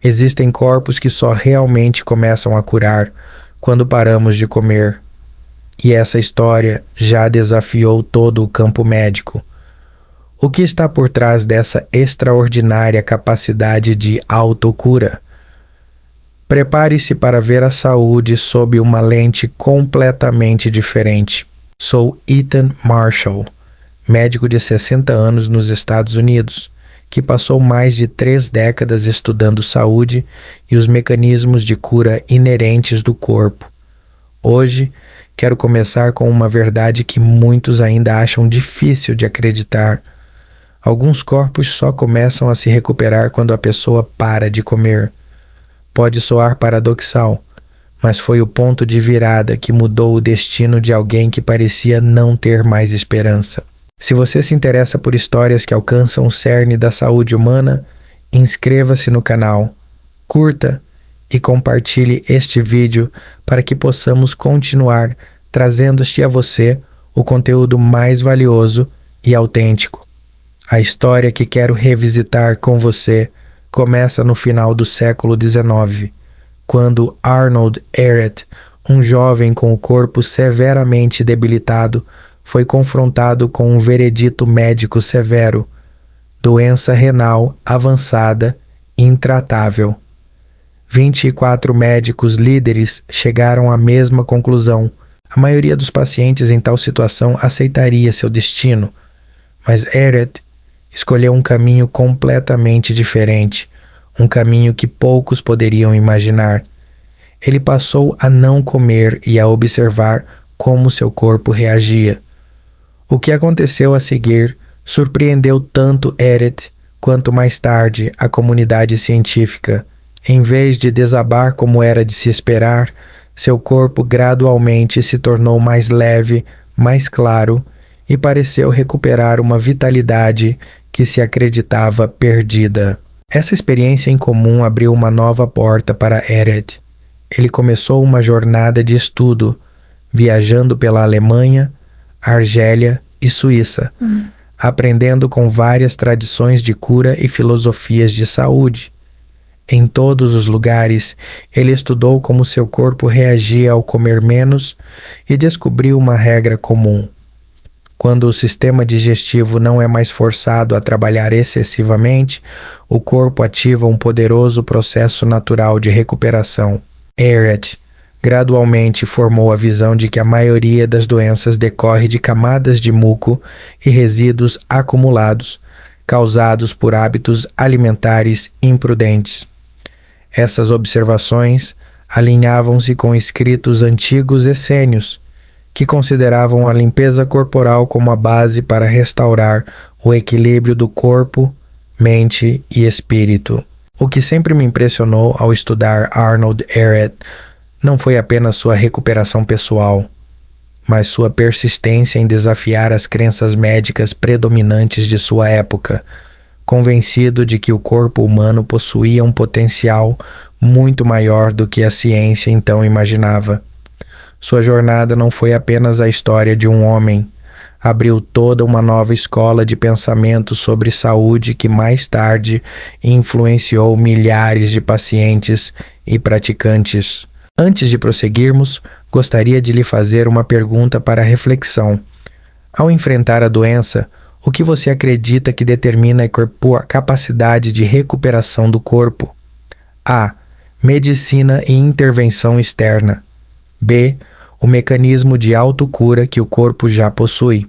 Existem corpos que só realmente começam a curar quando paramos de comer. E essa história já desafiou todo o campo médico. O que está por trás dessa extraordinária capacidade de autocura? Prepare-se para ver a saúde sob uma lente completamente diferente. Sou Ethan Marshall, médico de 60 anos nos Estados Unidos, que passou mais de 3 décadas estudando saúde e os mecanismos de cura inerentes do corpo. Hoje, quero começar com uma verdade que muitos ainda acham difícil de acreditar. Alguns corpos só começam a se recuperar quando a pessoa para de comer. Pode soar paradoxal, mas foi o ponto de virada que mudou o destino de alguém que parecia não ter mais esperança. Se você se interessa por histórias que alcançam o cerne da saúde humana, inscreva-se no canal, curta e compartilhe este vídeo para que possamos continuar trazendo-te a você o conteúdo mais valioso e autêntico. A história que quero revisitar com você começa no final do século XIX, quando Arnold Ehret, um jovem com o corpo severamente debilitado, foi confrontado com um veredito médico severo: doença renal avançada intratável. 24 médicos líderes chegaram à mesma conclusão. A maioria dos pacientes em tal situação aceitaria seu destino, mas Ehret escolheu um caminho completamente diferente, um caminho que poucos poderiam imaginar. Ele passou a não comer e a observar como seu corpo reagia. O que aconteceu a seguir surpreendeu tanto Ehret quanto mais tarde a comunidade científica. Em vez de desabar como era de se esperar, seu corpo gradualmente se tornou mais leve, mais claro e pareceu recuperar uma vitalidade que se acreditava perdida. Essa experiência em comum abriu uma nova porta para Ehret. Ele começou uma jornada de estudo, viajando pela Alemanha, Argélia e Suíça, aprendendo com várias tradições de cura e filosofias de saúde. Em todos os lugares, ele estudou como seu corpo reagia ao comer menos e descobriu uma regra comum. Quando o sistema digestivo não é mais forçado a trabalhar excessivamente, o corpo ativa um poderoso processo natural de recuperação. Ehret gradualmente formou a visão de que a maioria das doenças decorre de camadas de muco e resíduos acumulados, causados por hábitos alimentares imprudentes. Essas observações alinhavam-se com escritos antigos essênios, que consideravam a limpeza corporal como a base para restaurar o equilíbrio do corpo, mente e espírito. O que sempre me impressionou ao estudar Arnold Ehret não foi apenas sua recuperação pessoal, mas sua persistência em desafiar as crenças médicas predominantes de sua época, convencido de que o corpo humano possuía um potencial muito maior do que a ciência então imaginava. Sua jornada não foi apenas a história de um homem, abriu toda uma nova escola de pensamento sobre saúde que mais tarde influenciou milhares de pacientes e praticantes. Antes de prosseguirmos, gostaria de lhe fazer uma pergunta para reflexão. Ao enfrentar a doença, o que você acredita que determina a capacidade de recuperação do corpo? A. Medicina e intervenção externa. B. O mecanismo de autocura que o corpo já possui.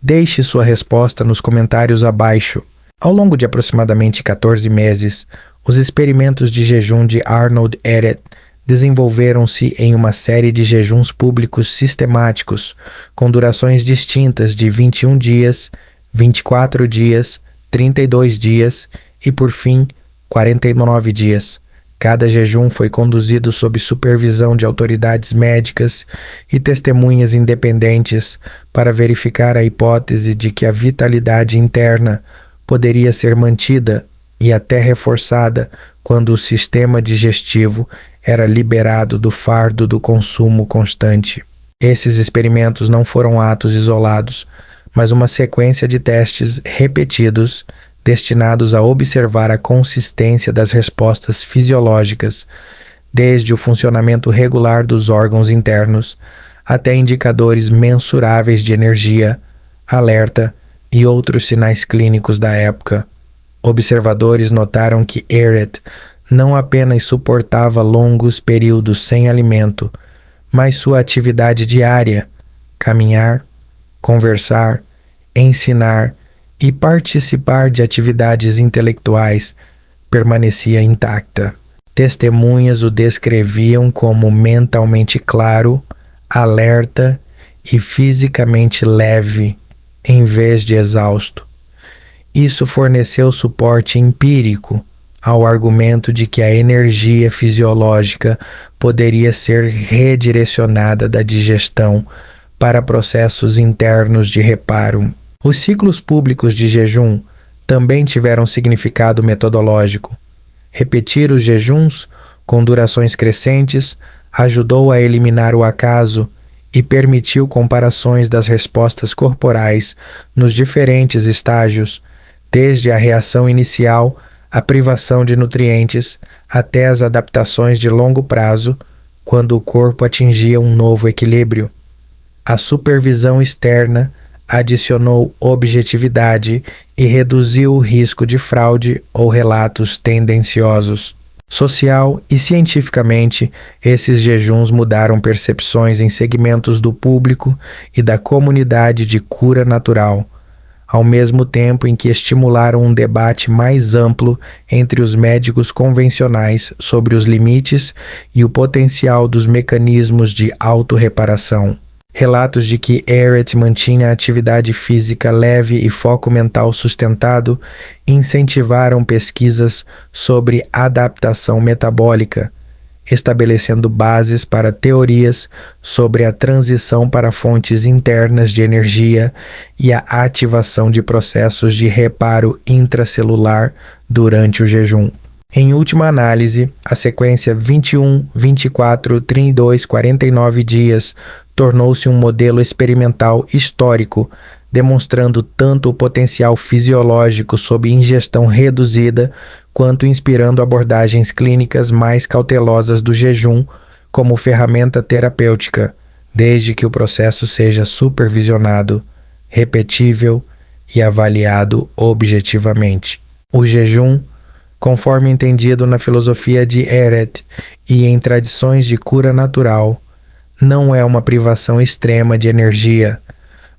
Deixe sua resposta nos comentários abaixo. Ao longo de aproximadamente 14 meses, os experimentos de jejum de Arnold Ehret desenvolveram-se em uma série de jejuns públicos sistemáticos, com durações distintas de 21 dias, 24 dias, 32 dias e, por fim, 49 dias. Cada jejum foi conduzido sob supervisão de autoridades médicas e testemunhas independentes para verificar a hipótese de que a vitalidade interna poderia ser mantida e até reforçada quando o sistema digestivo era liberado do fardo do consumo constante. Esses experimentos não foram atos isolados, mas uma sequência de testes repetidos destinados a observar a consistência das respostas fisiológicas, desde o funcionamento regular dos órgãos internos até indicadores mensuráveis de energia, alerta e outros sinais clínicos da época. Observadores notaram que Eret não apenas suportava longos períodos sem alimento, mas sua atividade diária, caminhar, conversar, ensinar e participar de atividades intelectuais, permanecia intacta. Testemunhas o descreviam como mentalmente claro, alerta e fisicamente leve, em vez de exausto. Isso forneceu suporte empírico ao argumento de que a energia fisiológica poderia ser redirecionada da digestão para processos internos de reparo. Os ciclos públicos de jejum também tiveram significado metodológico. Repetir os jejuns, com durações crescentes, ajudou a eliminar o acaso e permitiu comparações das respostas corporais nos diferentes estágios, desde a reação inicial, a privação de nutrientes, até as adaptações de longo prazo, quando o corpo atingia um novo equilíbrio. A supervisão externa adicionou objetividade e reduziu o risco de fraude ou relatos tendenciosos. Social e cientificamente, esses jejuns mudaram percepções em segmentos do público e da comunidade de cura natural, ao mesmo tempo em que estimularam um debate mais amplo entre os médicos convencionais sobre os limites e o potencial dos mecanismos de autorreparação. Relatos de que Eret mantinha atividade física leve e foco mental sustentado incentivaram pesquisas sobre adaptação metabólica, estabelecendo bases para teorias sobre a transição para fontes internas de energia e a ativação de processos de reparo intracelular durante o jejum. Em última análise, a sequência 21, 24, 32, 49 dias tornou-se um modelo experimental histórico, demonstrando tanto o potencial fisiológico sob ingestão reduzida, quanto inspirando abordagens clínicas mais cautelosas do jejum como ferramenta terapêutica, desde que o processo seja supervisionado, repetível e avaliado objetivamente. O jejum, conforme entendido na filosofia de Eret e em tradições de cura natural, não é uma privação extrema de energia,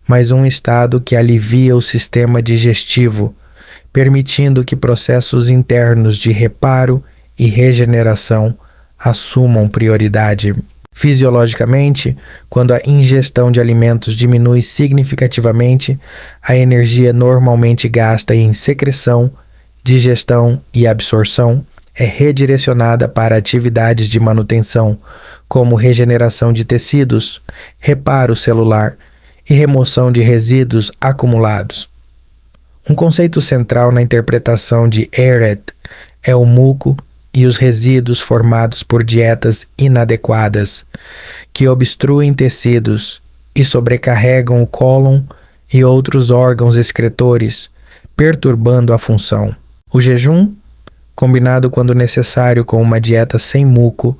mas um estado que alivia o sistema digestivo, permitindo que processos internos de reparo e regeneração assumam prioridade. Fisiologicamente, quando a ingestão de alimentos diminui significativamente, a energia normalmente gasta em secreção, digestão e absorção é redirecionada para atividades de manutenção, como regeneração de tecidos, reparo celular e remoção de resíduos acumulados. Um conceito central na interpretação de Eret é o muco e os resíduos formados por dietas inadequadas, que obstruem tecidos e sobrecarregam o cólon e outros órgãos excretores, perturbando a função. O jejum, combinado quando necessário com uma dieta sem muco,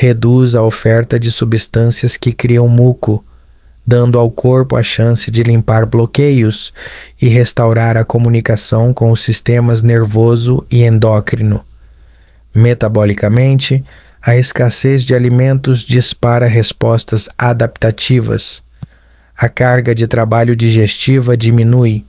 reduz a oferta de substâncias que criam muco, dando ao corpo a chance de limpar bloqueios e restaurar a comunicação com os sistemas nervoso e endócrino. Metabolicamente, a escassez de alimentos dispara respostas adaptativas. A carga de trabalho digestiva diminui,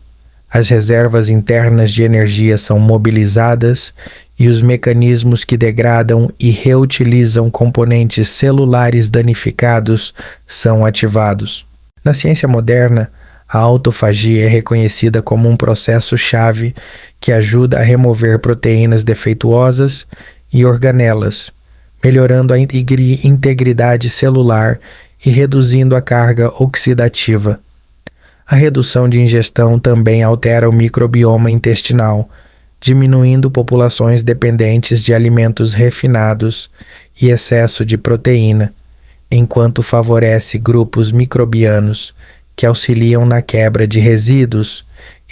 as reservas internas de energia são mobilizadas e os mecanismos que degradam e reutilizam componentes celulares danificados são ativados. Na ciência moderna, a autofagia é reconhecida como um processo-chave que ajuda a remover proteínas defeituosas e organelas, melhorando a integridade celular e reduzindo a carga oxidativa. A redução de ingestão também altera o microbioma intestinal, diminuindo populações dependentes de alimentos refinados e excesso de proteína, enquanto favorece grupos microbianos que auxiliam na quebra de resíduos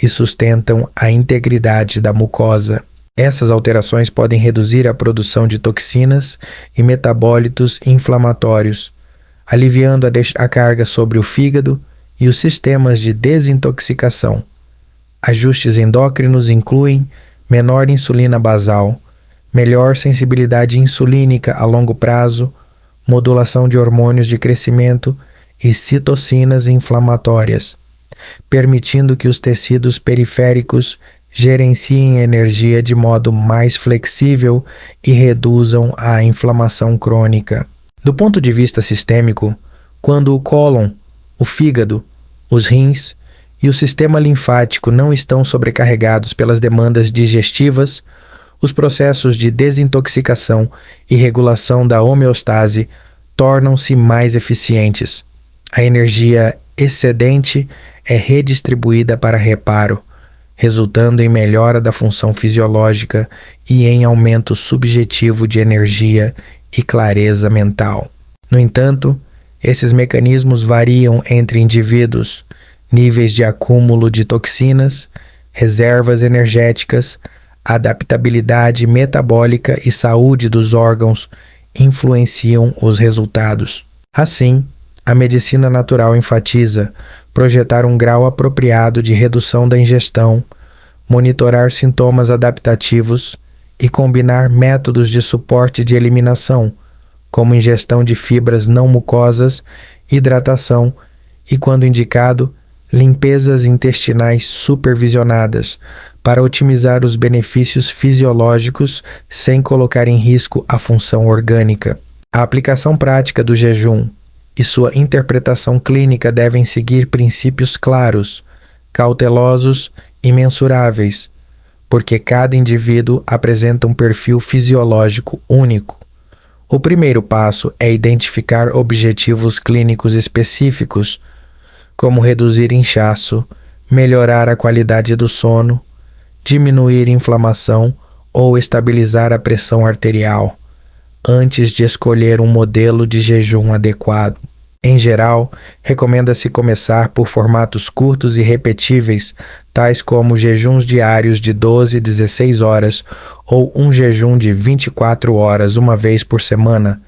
e sustentam a integridade da mucosa. Essas alterações podem reduzir a produção de toxinas e metabólitos inflamatórios, aliviando a carga sobre o fígado e os sistemas de desintoxicação. Ajustes endócrinos incluem menor insulina basal, melhor sensibilidade insulínica a longo prazo, modulação de hormônios de crescimento e citocinas inflamatórias, permitindo que os tecidos periféricos gerenciem a energia de modo mais flexível e reduzam a inflamação crônica. Do ponto de vista sistêmico, quando o cólon, o fígado, os rins e o sistema linfático não estão sobrecarregados pelas demandas digestivas, os processos de desintoxicação e regulação da homeostase tornam-se mais eficientes. A energia excedente é redistribuída para reparo, resultando em melhora da função fisiológica e em aumento subjetivo de energia e clareza mental. No entanto, esses mecanismos variam entre indivíduos, níveis de acúmulo de toxinas, reservas energéticas, adaptabilidade metabólica e saúde dos órgãos influenciam os resultados. Assim, a medicina natural enfatiza projetar um grau apropriado de redução da ingestão, monitorar sintomas adaptativos e combinar métodos de suporte de eliminação, como ingestão de fibras não mucosas, hidratação e, quando indicado, limpezas intestinais supervisionadas, para otimizar os benefícios fisiológicos sem colocar em risco a função orgânica. A aplicação prática do jejum e sua interpretação clínica devem seguir princípios claros, cautelosos e mensuráveis, porque cada indivíduo apresenta um perfil fisiológico único. O primeiro passo é identificar objetivos clínicos específicos, como reduzir inchaço, melhorar a qualidade do sono, diminuir inflamação ou estabilizar a pressão arterial, antes de escolher um modelo de jejum adequado. Em geral, recomenda-se começar por formatos curtos e repetíveis, tais como jejuns diários de 12 e 16 horas ou um jejum de 24 horas uma vez por semana,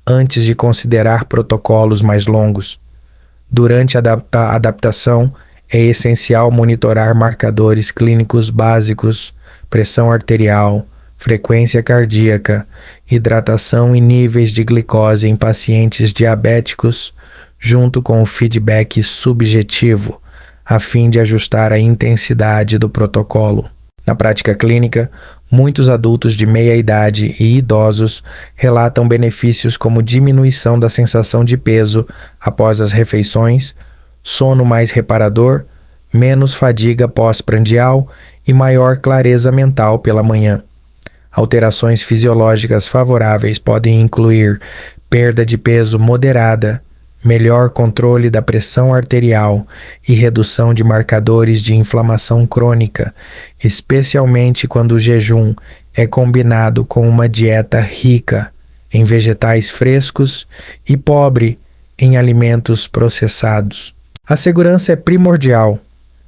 antes de considerar protocolos mais longos. Durante a adaptação, é essencial monitorar marcadores clínicos básicos, pressão arterial, frequência cardíaca, hidratação e níveis de glicose em pacientes diabéticos, junto com o feedback subjetivo, a fim de ajustar a intensidade do protocolo. Na prática clínica, muitos adultos de meia idade e idosos relatam benefícios como diminuição da sensação de peso após as refeições, sono mais reparador, menos fadiga pós-prandial e maior clareza mental pela manhã. Alterações fisiológicas favoráveis podem incluir perda de peso moderada, melhor controle da pressão arterial e redução de marcadores de inflamação crônica, especialmente quando o jejum é combinado com uma dieta rica em vegetais frescos e pobre em alimentos processados. A segurança é primordial.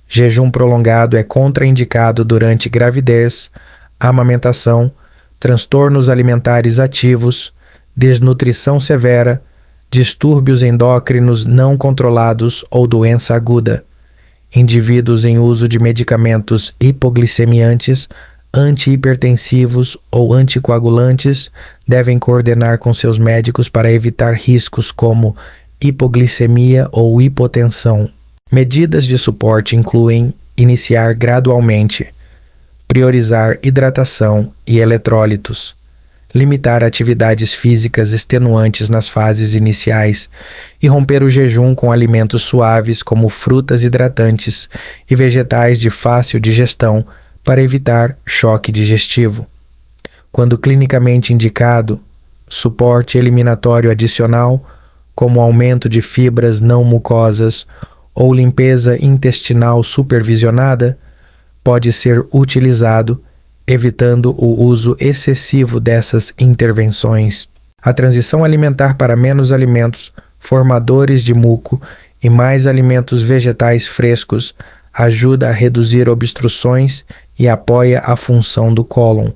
Jejum prolongado é contraindicado durante gravidez, amamentação, transtornos alimentares ativos, desnutrição severa, distúrbios endócrinos não controlados ou doença aguda. Indivíduos em uso de medicamentos hipoglicemiantes, antihipertensivos ou anticoagulantes devem coordenar com seus médicos para evitar riscos como hipoglicemia ou hipotensão. Medidas de suporte incluem iniciar gradualmente, priorizar hidratação e eletrólitos, limitar atividades físicas extenuantes nas fases iniciais e romper o jejum com alimentos suaves como frutas hidratantes e vegetais de fácil digestão para evitar choque digestivo. Quando clinicamente indicado, suporte eliminatório adicional, como aumento de fibras não mucosas ou limpeza intestinal supervisionada, pode ser utilizado, evitando o uso excessivo dessas intervenções. A transição alimentar para menos alimentos formadores de muco e mais alimentos vegetais frescos ajuda a reduzir obstruções e apoia a função do cólon.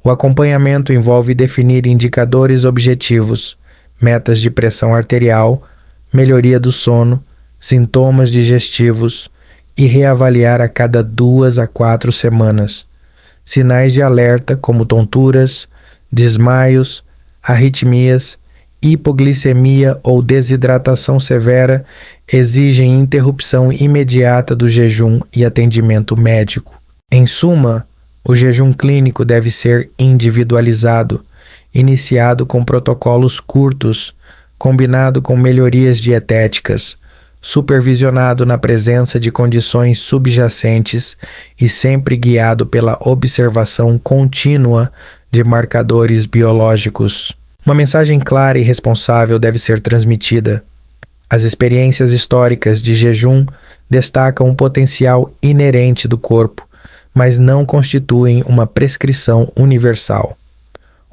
O acompanhamento envolve definir indicadores objetivos, metas de pressão arterial, melhoria do sono, sintomas digestivos e reavaliar a cada 2 a 4 semanas. Sinais de alerta como tonturas, desmaios, arritmias, hipoglicemia ou desidratação severa exigem interrupção imediata do jejum e atendimento médico. Em suma, o jejum clínico deve ser individualizado, iniciado com protocolos curtos, combinado com melhorias dietéticas, supervisionado na presença de condições subjacentes e sempre guiado pela observação contínua de marcadores biológicos. Uma mensagem clara e responsável deve ser transmitida. As experiências históricas de jejum destacam o potencial inerente do corpo, mas não constituem uma prescrição universal.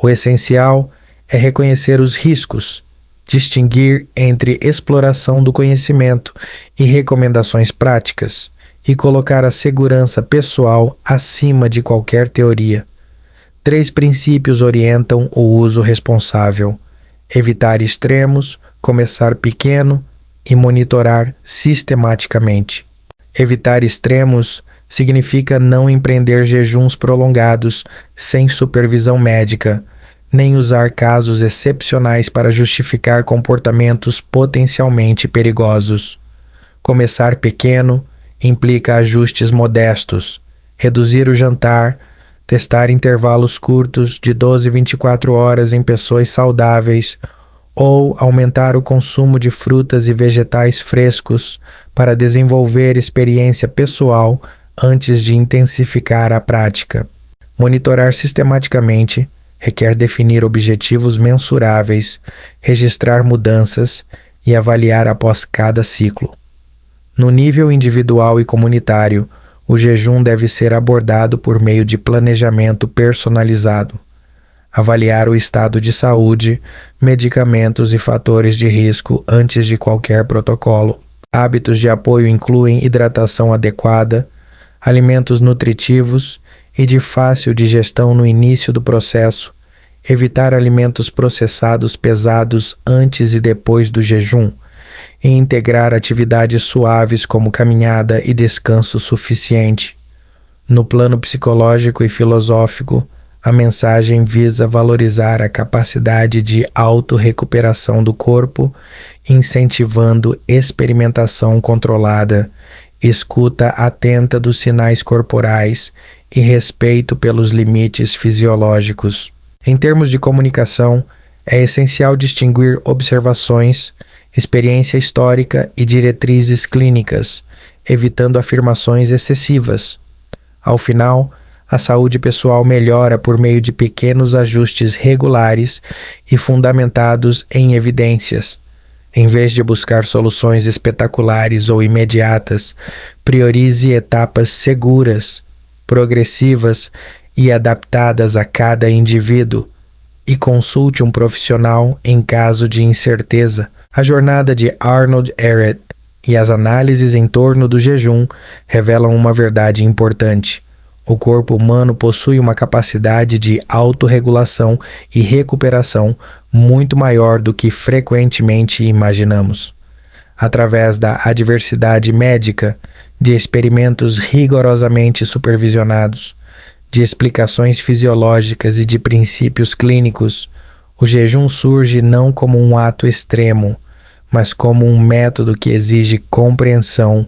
O essencial é reconhecer os riscos, distinguir entre exploração do conhecimento e recomendações práticas, e colocar a segurança pessoal acima de qualquer teoria. 3 princípios orientam o uso responsável: evitar extremos, começar pequeno e monitorar sistematicamente. Evitar extremos significa não empreender jejuns prolongados sem supervisão médica, nem usar casos excepcionais para justificar comportamentos potencialmente perigosos. Começar pequeno implica ajustes modestos, reduzir o jantar, testar intervalos curtos de 12 a 24 horas em pessoas saudáveis ou aumentar o consumo de frutas e vegetais frescos para desenvolver experiência pessoal antes de intensificar a prática. Monitorar sistematicamente requer definir objetivos mensuráveis, registrar mudanças e avaliar após cada ciclo. No nível individual e comunitário, o jejum deve ser abordado por meio de planejamento personalizado. Avaliar o estado de saúde, medicamentos e fatores de risco antes de qualquer protocolo. Hábitos de apoio incluem hidratação adequada, alimentos nutritivos e de fácil digestão no início do processo, evitar alimentos processados pesados antes e depois do jejum, e integrar atividades suaves como caminhada e descanso suficiente. No plano psicológico e filosófico, a mensagem visa valorizar a capacidade de autorrecuperação do corpo, incentivando experimentação controlada, escuta atenta dos sinais corporais e respeito pelos limites fisiológicos. Em termos de comunicação, é essencial distinguir observações, experiência histórica e diretrizes clínicas, evitando afirmações excessivas. Ao final, a saúde pessoal melhora por meio de pequenos ajustes regulares e fundamentados em evidências. Em vez de buscar soluções espetaculares ou imediatas, priorize etapas seguras, progressivas e adaptadas a cada indivíduo, e consulte um profissional em caso de incerteza. A jornada de Arnold Ehret e as análises em torno do jejum revelam uma verdade importante. O corpo humano possui uma capacidade de autorregulação e recuperação muito maior do que frequentemente imaginamos. Através da adversidade médica, de experimentos rigorosamente supervisionados, de explicações fisiológicas e de princípios clínicos, o jejum surge não como um ato extremo, mas como um método que exige compreensão,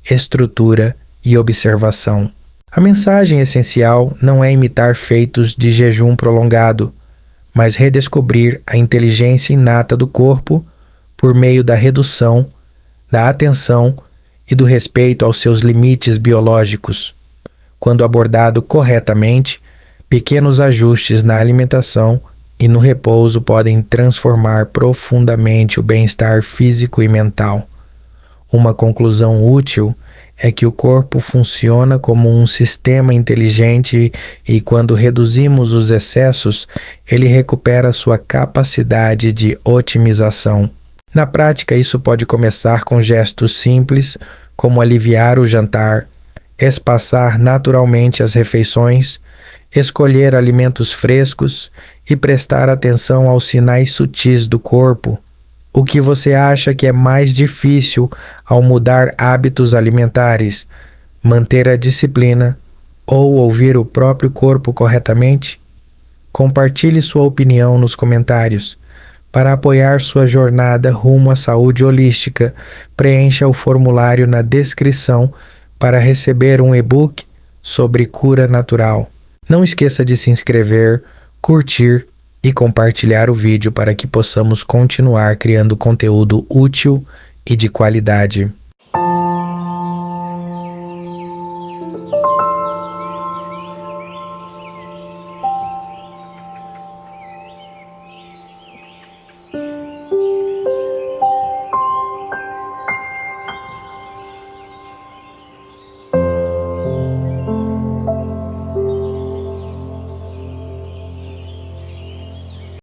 estrutura e observação. A mensagem essencial não é imitar feitos de jejum prolongado, mas redescobrir a inteligência inata do corpo por meio da redução, da atenção e do respeito aos seus limites biológicos. Quando abordado corretamente, pequenos ajustes na alimentação e no repouso podem transformar profundamente o bem-estar físico e mental. Uma conclusão útil é que o corpo funciona como um sistema inteligente e, quando reduzimos os excessos, ele recupera sua capacidade de otimização. Na prática, isso pode começar com gestos simples, como aliviar o jantar, espaçar naturalmente as refeições, escolher alimentos frescos e prestar atenção aos sinais sutis do corpo. O que você acha que é mais difícil ao mudar hábitos alimentares? Manter a disciplina ou ouvir o próprio corpo corretamente? Compartilhe sua opinião nos comentários. Para apoiar sua jornada rumo à saúde holística, preencha o formulário na descrição para receber um e-book sobre cura natural. Não esqueça de se inscrever, curtir e compartilhar o vídeo para que possamos continuar criando conteúdo útil e de qualidade.